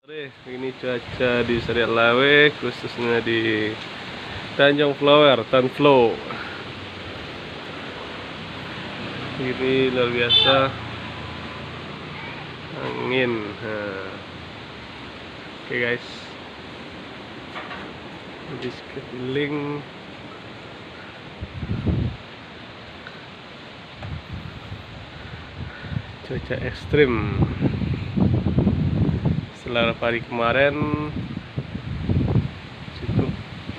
Ini cuaca di Sariat Lawe, khususnya di Tanjung Flower, Tanflow. Ini luar biasa angin. Oke guys, di sekeliling cuaca ekstrim. Setelah hari kemarin cukup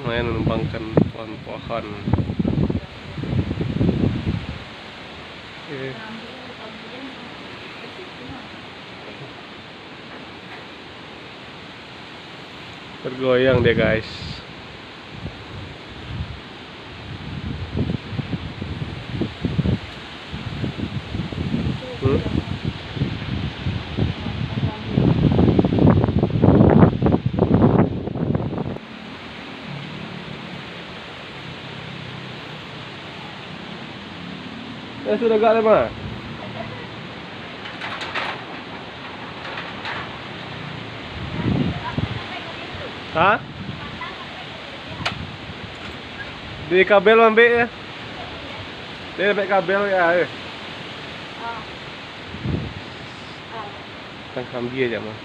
lumayan menumbangkan pohon-pohon. Tergoyang deh guys. Sudah agak lama. Hah? Di kabel ambil ya. Dia ambil kabel ya. Tangkam dia aja mah.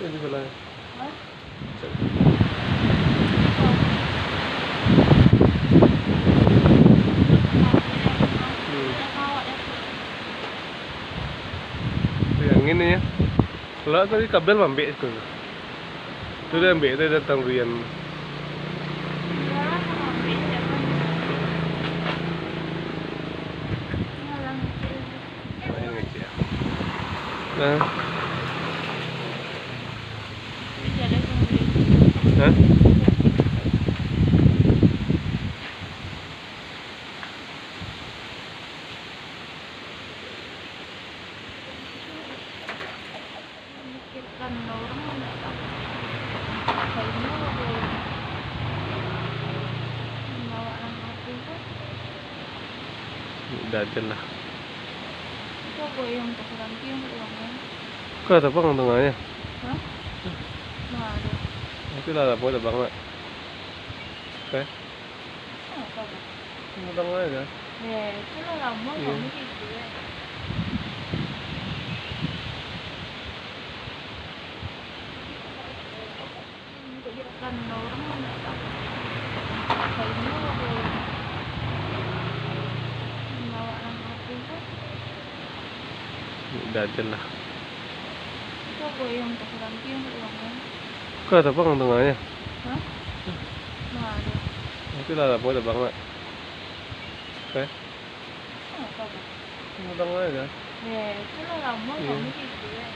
Ini sebelah. Yang ini ya. Kalau tadi kabel ambil itu. Itu dia ambil itu datang Rian. Nah. Hah? Udah aja lah. Kau ada apa tengahnya? Hah? Nggak ada. Itu lah apa ada banget. Oke. Tengah aja. Ya, itu lah lama kamu gitu ya. Kan orang mana tahu. Kayaknya bawa anak aku kan. Udah aja lah. Itu goyang terserang yang uangnya. Kau ada apa tengahnya? Hah? Nggak ada. Itu lah apa ada banget. Oke. Apa? Tengah aja. Ya, itu lah lama kamu gitu ya.